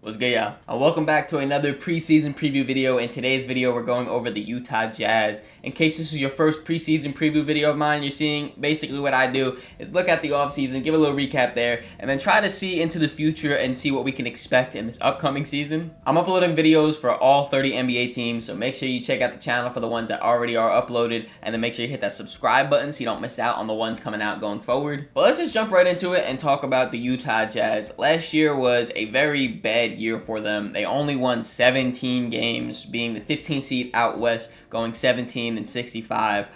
What's good, y'all? Welcome back to another preseason preview video. In today's video, we're going over the Utah Jazz. In case this is your first preseason preview video of mine, you're seeing basically what I do is look at the offseason, give a little recap there, and then try to see into the future and see what we can expect in this upcoming season. I'm uploading videos for all 30 NBA teams, so make sure you check out the channel for the ones that already are uploaded, and then make sure you hit that subscribe button so you don't miss out on the ones coming out going forward. But let's just jump right into it and talk about the Utah Jazz. Last year was a very bad year for them. They only won 17 games, being the 15th seed out west, going 17-65.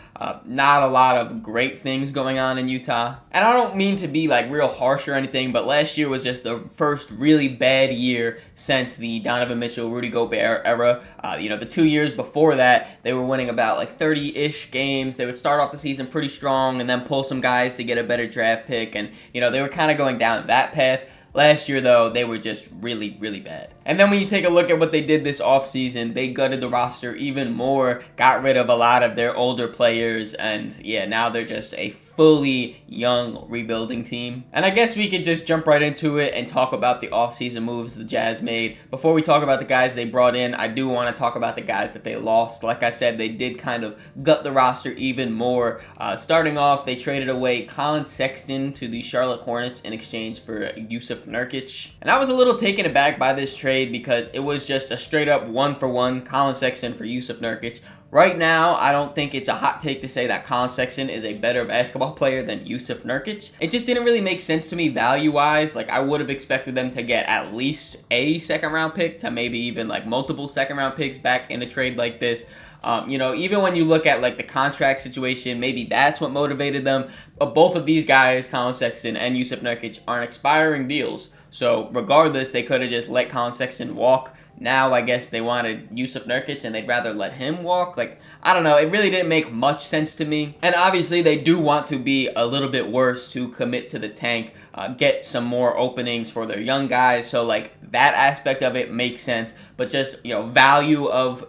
Not a lot of great things going on in Utah. And I don't mean to be like real harsh or anything, but last year was just the first really bad year since the Donovan Mitchell, Rudy Gobert era. The 2 years before that, they were winning about like 30-ish games. They would start off the season pretty strong and then pull some guys to get a better draft pick. And, they were kind of going down that path. Last year, though, they were just really, really bad. And then when you take a look at what they did this offseason, they gutted the roster even more, got rid of a lot of their older players, and yeah, now they're just a fully young rebuilding team. And I guess we could just jump right into it and talk about the offseason moves the Jazz made. Before we talk about the guys they brought in, I do want to talk about the guys that they lost. Like I said, they did kind of gut the roster even more. Starting off, they traded away Colin Sexton to the Charlotte Hornets in exchange for Jusuf Nurkic. And I was a little taken aback by this trade because it was just a straight up 1-for-1 Colin Sexton for Jusuf Nurkic. Right now, I don't think it's a hot take to say that Colin Sexton is a better basketball player than Jusuf Nurkic. It just didn't really make sense to me value-wise. Like, I would have expected them to get at least a second-round pick to maybe even, like, multiple second-round picks back in a trade like this. Even when you look at, like, the contract situation, maybe that's what motivated them. But both of these guys, Colin Sexton and Jusuf Nurkic, are expiring deals. So, regardless, they could have just let Colin Sexton walk. Now, I guess they wanted Jusuf Nurkic and they'd rather let him walk. Like, I don't know. It really didn't make much sense to me. And obviously, they do want to be a little bit worse to commit to the tank, get some more openings for their young guys. So, like, that aspect of it makes sense. But just, value of,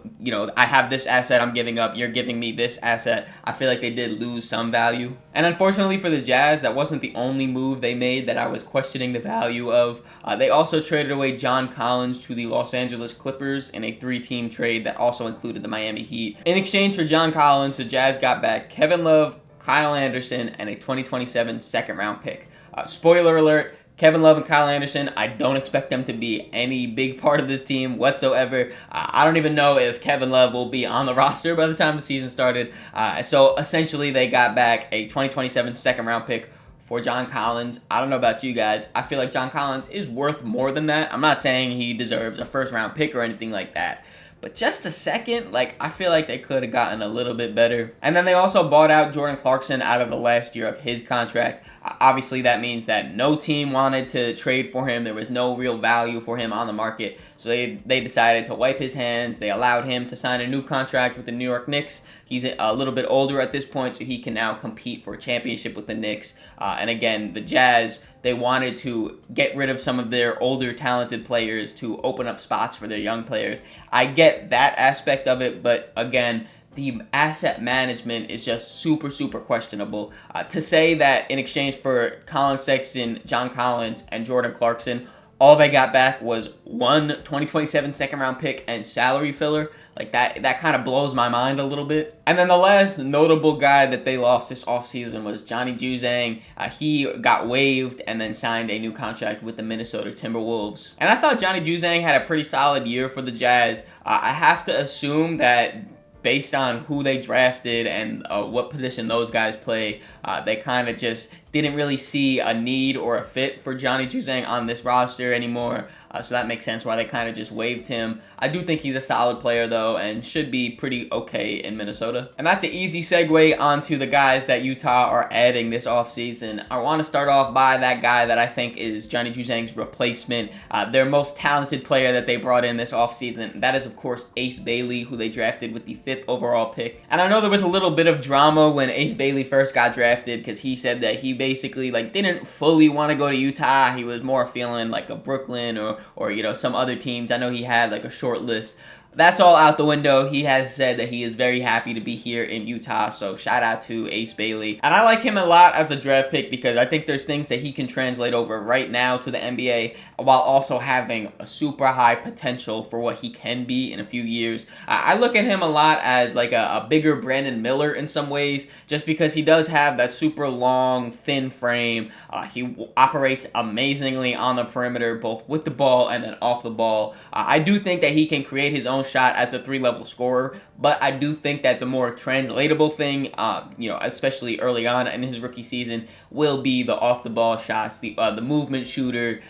I have this asset I'm giving up. You're giving me this asset. I feel like they did lose some value. And unfortunately for the Jazz, that wasn't the only move they made that I was questioning the value of. They also traded away John Collins to the Los Angeles Clippers in a 3-team trade that also included the Miami Heat. In exchange for John Collins, the Jazz got back Kevin Love, Kyle Anderson, and a 2027 second-round pick. Spoiler alert, Kevin Love and Kyle Anderson, I don't expect them to be any big part of this team whatsoever. I don't even know if Kevin Love will be on the roster by the time the season started. So essentially, they got back a 2027 second-round pick for John Collins. I don't know about you guys. I feel like John Collins is worth more than that. I'm not saying he deserves a first-round pick or anything like that. But just a second, I feel like they could have gotten a little bit better. And then they also bought out Jordan Clarkson out of the last year of his contract. Obviously, that means that no team wanted to trade for him. There was no real value for him on the market. So they decided to wipe his hands. They allowed him to sign a new contract with the New York Knicks. He's a little bit older at this point, so he can now compete for a championship with the Knicks. And again, the Jazz, they wanted to get rid of some of their older talented players to open up spots for their young players. I get that aspect of it, but again, the asset management is just super, super questionable. To say that in exchange for Colin Sexton, John Collins, and Jordan Clarkson, all they got back was one 2027 second-round pick and salary filler. Like, that kind of blows my mind a little bit. And then the last notable guy that they lost this offseason was Johnny Juzang. He got waived and then signed a new contract with the Minnesota Timberwolves. And I thought Johnny Juzang had a pretty solid year for the Jazz. I have to assume that based on who they drafted and what position those guys play, they kind of just didn't really see a need or a fit for Johnny Juzang on this roster anymore. So that makes sense why they kind of just waived him. I do think he's a solid player, though, and should be pretty okay in Minnesota. And that's an easy segue onto the guys that Utah are adding this offseason. I want to start off by that guy that I think is Johnny Juzang's replacement, their most talented player that they brought in this offseason. That is, of course, Ace Bailey, who they drafted with the 5th overall pick. And I know there was a little bit of drama when Ace Bailey first got drafted because he said that he basically didn't fully want to go to Utah. He was more feeling like a Brooklyn or some other teams. I know he had a short list. that's all out the window. He has said that he is very happy to be here in Utah, so shout out to Ace Bailey. And I like him a lot as a draft pick because I think there's things that he can translate over right now to the NBA while also having a super high potential for what he can be in a few years. I look at him a lot as like a bigger Brandon Miller in some ways, just because he does have that super long, thin frame. He operates amazingly on the perimeter, both with the ball and then off the ball. I do think that he can create his own shot as a 3-level scorer, but I do think that the more translatable thing, especially early on in his rookie season, will be the off-the-ball shots, the movement shooter,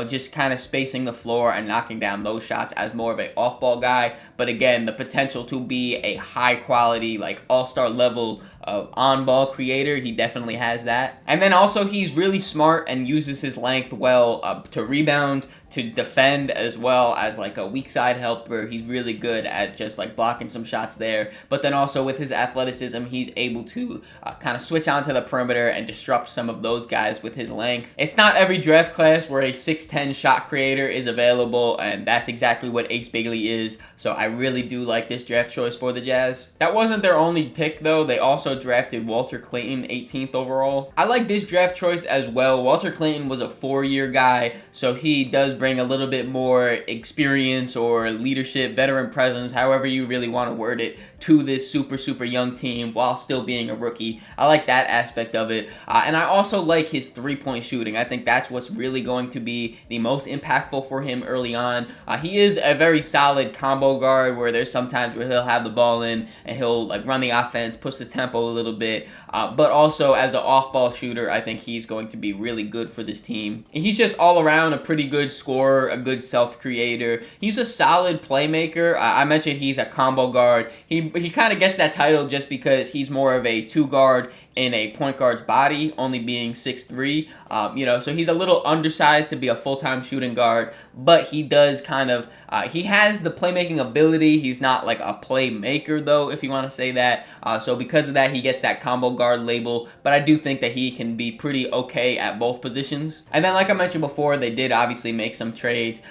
just kind of spacing the floor and knocking down those shots as more of an off-ball guy. But again, the potential to be a high-quality, like all-star level on-ball creator, he definitely has that. And then also he's really smart and uses his length well to rebound, to defend, as well as like a weak side helper. He's really good at just like blocking some shots there. But then also with his athleticism, he's able to kind of switch onto the perimeter and disrupt some of those guys with his length. It's not every draft class where a 6'10" shot creator is available, and that's exactly what Ace Bailey is. So I really do like this draft choice for the Jazz. That wasn't their only pick though. They also drafted Walter Clayton 18th overall. I like this draft choice as well. Walter Clayton was a 4-year guy, so he does bring a little bit more experience or leadership, veteran presence, however you really want to word it, to this super young team while still being a rookie. I like that aspect of it. And I also like his 3-point shooting. I think that's what's really going to be the most impactful for him early on. He is a very solid combo guard where there's sometimes where he'll have the ball in and he'll like run the offense, push the tempo a little bit. But also as an off-ball shooter, I think he's going to be really good for this team. And he's just all around a pretty good scorer, a good self-creator. He's a solid playmaker. I mentioned he's a combo guard. He kind of gets that title just because he's more of a 2-guard in a point guard's body, only being 6'3". So he's a little undersized to be a full-time shooting guard, but he does kind of, he has the playmaking ability. He's not like a playmaker though, if you want to say that. So because of that, he gets that combo guard label, but I do think that he can be pretty okay at both positions. And then like I mentioned before, they did obviously make some trades.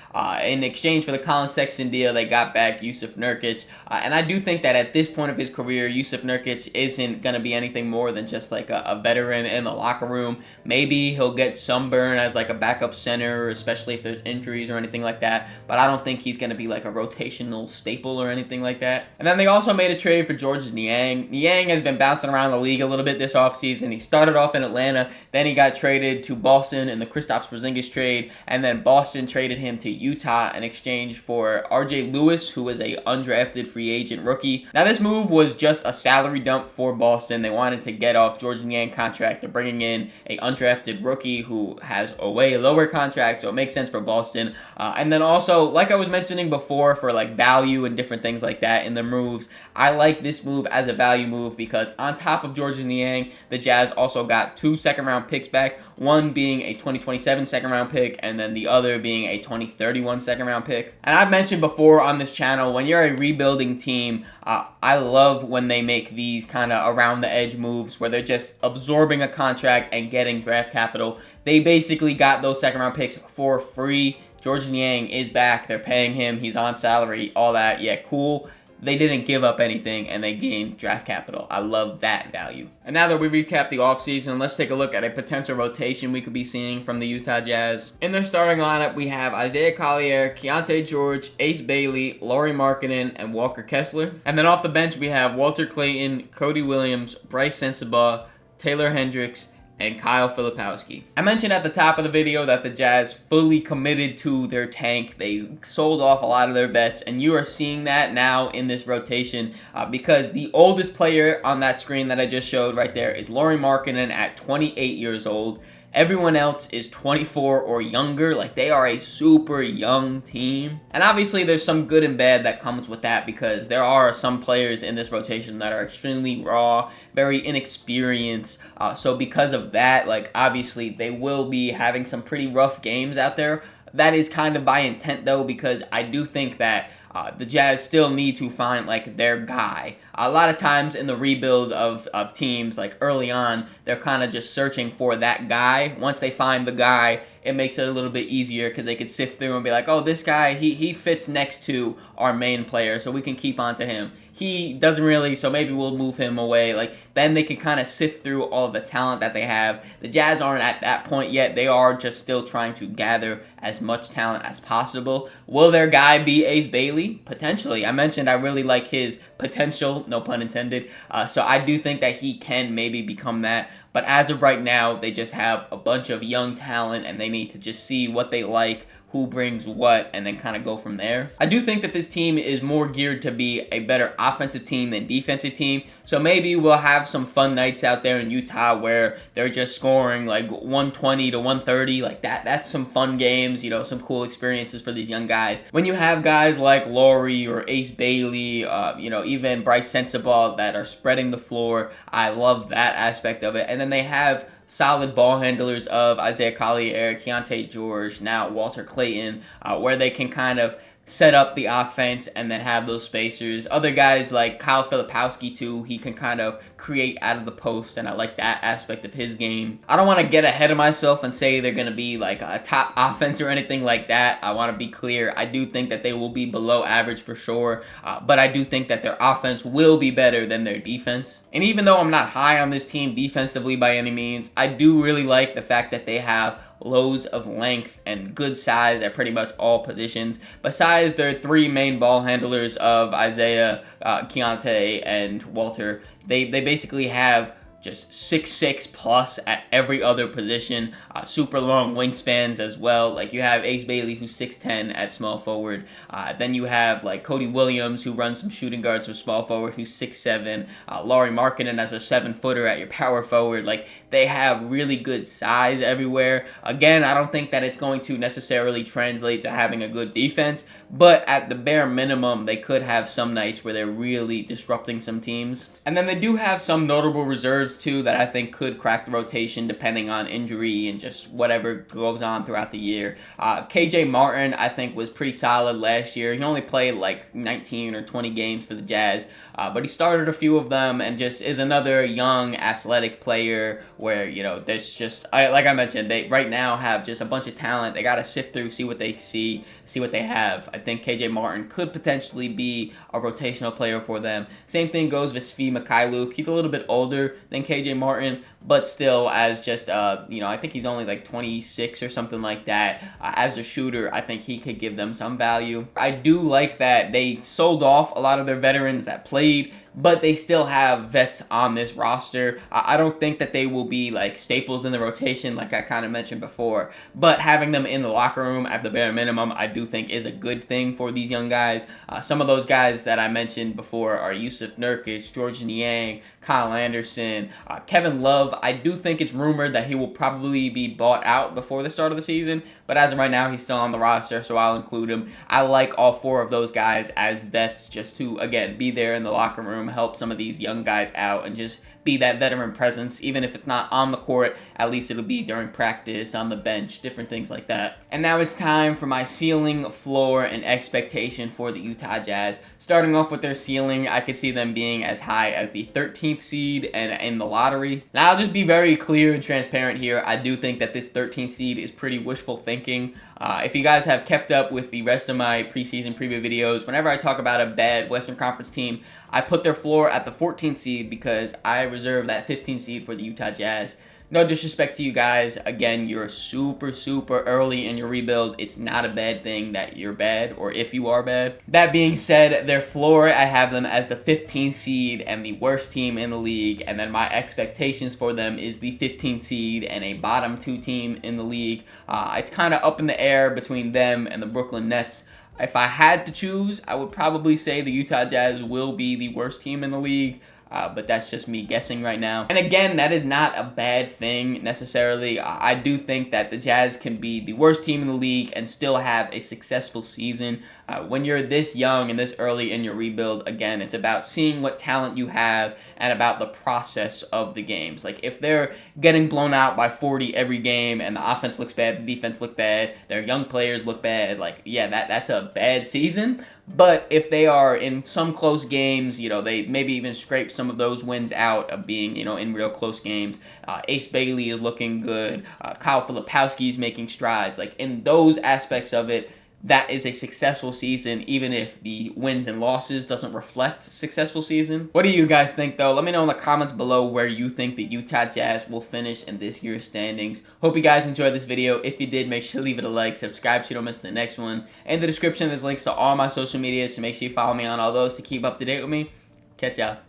In exchange for the Colin Sexton deal, they got back Jusuf Nurkic. And I do think that at this point of his career, Jusuf Nurkic isn't going to be anything more than just like a veteran in the locker room. Maybe he'll get sunburn as like a backup center, especially if there's injuries or anything like that, but I don't think he's going to be like a rotational staple or anything like that. And then they also made a trade for Georges Niang. Niang has been bouncing around the league a little bit this offseason. He started off in Atlanta, then he got traded to Boston in the Kristaps Porzingis trade, and then Boston traded him to Utah in exchange for RJ Lewis, who was a undrafted free agent rookie. Now this move was just a salary dump for Boston. They wanted to get off Georges Niang contract. They're bringing in a undrafted rookie who has a way lower contract, so it makes sense for Boston. And then also, like I was mentioning before, for like value and different things like that in the moves, I like this move as a value move because on top of Georges Niang, the Jazz also got 2 second-round picks back, one being a 2027 second-round pick and then the other being a 2031 second-round pick. And I've mentioned before on this channel, when you're a rebuilding team, I love when they make these kind of around-the-edge moves where they're just absorbing a contract and getting draft capital. They basically got those second-round picks for free. Georges Niang is back. They're paying him. He's on salary. All that. Yeah, cool. They didn't give up anything, and they gained draft capital. I love that value. And now that we recap the offseason, let's take a look at a potential rotation we could be seeing from the Utah Jazz. In their starting lineup, we have Isaiah Collier, Keontae George, Ace Bailey, Lauri Markkanen, and Walker Kessler. And then off the bench, we have Walter Clayton, Cody Williams, Bryce Sensabaugh, Taylor Hendricks, and Kyle Filipowski. I mentioned at the top of the video that the Jazz fully committed to their tank. They sold off a lot of their bets, and you are seeing that now in this rotation because the oldest player on that screen that I just showed right there is Lauri Markkanen at 28 years old. Everyone else is 24 or younger. Like, they are a super young team. And obviously there's some good and bad that comes with that because there are some players in this rotation that are extremely raw, very inexperienced. So because of that, like, obviously they will be having some pretty rough games out there. That is kind of by intent though, because I do think that the Jazz still need to find like their guy. A lot of times in the rebuild of teams, like early on, they're kind of just searching for that guy. Once they find the guy, it makes it a little bit easier because they could sift through and be like, oh, this guy, he fits next to our main player, so we can keep on to him. He doesn't really, so maybe we'll move him away. Like, then they can kind of sift through all of the talent that they have. The Jazz aren't at that point yet. They are just still trying to gather as much talent as possible. Will their guy be Ace Bailey? Potentially. I mentioned I really like his potential, no pun intended. So I do think that he can maybe become that. But as of right now, they just have a bunch of young talent, and they need to just see what they like, who brings what, and then kind of go from there. I do think that this team is more geared to be a better offensive team than defensive team. So maybe we'll have some fun nights out there in Utah where they're just scoring like 120 to 130. Like that's some fun games, you know, some cool experiences for these young guys. When you have guys like Laurie or Ace Bailey, you know, even Bryce Sensabaugh that are spreading the floor, I love that aspect of it. And then they have solid ball handlers of Isaiah Collier, Keontae George, now Walter Clayton, where they can kind of set up the offense and then have those spacers. Other guys like Kyle Filipowski too, he can kind of create out of the post, and I like that aspect of his game. I don't want to get ahead of myself and say they're going to be like a top offense or anything like that. I want to be clear. I do think that they will be below average for sure, but I do think that their offense will be better than their defense. And even though I'm not high on this team defensively by any means, I do really like the fact that they have loads of length and good size at pretty much all positions. Besides their three main ball handlers of Isaiah, Keontae, and Walter, they basically have just 6'6 plus at every other position. Super long wingspans as well. Like you have Ace Bailey who's 6'10 at small forward. Then you have like Cody Williams who runs some shooting guards with small forward who's 6'7. Lauri Markkanen as a 7-footer at your power forward. Like they have really good size everywhere. Again, I don't think that it's going to necessarily translate to having a good defense, but at the bare minimum, they could have some nights where they're really disrupting some teams. And then they do have some notable reserves too that I think could crack the rotation depending on injury and just whatever goes on throughout the year. KJ Martin, I think, was pretty solid last year. He only played like 19 or 20 games for the Jazz, but he started a few of them and just is another young athletic player where, you know, there's just, like I mentioned, they right now have just a bunch of talent. They got to sift through, see what they see what they have. I think KJ Martin could potentially be a rotational player for them. Same thing goes with Svi Mikhailuk. He's a little bit older than KJ Martin, but still as just, you know, I think he's only like 26 or something like that. As a shooter, I think he could give them some value. I do like that they sold off a lot of their veterans that played, but they still have vets on this roster. I don't think that they will be like staples in the rotation like I kind of mentioned before, but having them in the locker room at the bare minimum, I do think is a good thing for these young guys. Some of those guys that I mentioned before are Yusuf Nurkic, George Niang, Kyle Anderson, Kevin Love. I do think it's rumored that he will probably be bought out before the start of the season, but as of right now, he's still on the roster, so I'll include him. I like all four of those guys as vets just to, again, be there in the locker room, help some of these young guys out, and just be that veteran presence. Even if it's not on the court, at least it'll be during practice, on the bench, different things like that. And now it's time for my ceiling, floor, and expectation for the Utah Jazz. Starting off with their ceiling, I could see them being as high as the 13th seed and in the lottery. Now, I'll just be very clear and transparent here. I do think that this 13th seed is pretty wishful thinking. If you guys have kept up with the rest of my preseason preview videos, whenever I talk about a bad Western Conference team, I put their floor at the 14th seed because I reserve that 15th seed for the Utah Jazz. No disrespect to you guys. Again, you're super early in your rebuild. It's not a bad thing that you're bad, or if you are bad. That being said, their floor, I have them as the 15th seed and the worst team in the league. And then my expectations for them is the 15th seed and a bottom 2 team in the league. It's kind of up in the air between them and the Brooklyn Nets. If I had to choose, I would probably say the Utah Jazz will be the worst team in the league. But that's just me guessing right now. And again, that is not a bad thing necessarily. I do think that the Jazz can be the worst team in the league and still have a successful season. When you're this young and this early in your rebuild, again, it's about seeing what talent you have and about the process of the games. Like if they're getting blown out by 40 every game, and the offense looks bad, the defense look bad, their young players look bad. Like, yeah, that's a bad season. But if they are in some close games, they maybe even scrape some of those wins out of being, in real close games. Ace Bailey is looking good. Kyle Filipowski is making strides. Like, in those aspects of it, that is a successful season, even if the wins and losses doesn't reflect successful season. What do you guys think, though? Let me know in the comments below where you think the Utah Jazz will finish in this year's standings. Hope you guys enjoyed this video. If you did, make sure to leave it a like, subscribe so you don't miss the next one. In the description, there's links to all my social medias, so make sure you follow me on all those to keep up to date with me. Catch y'all.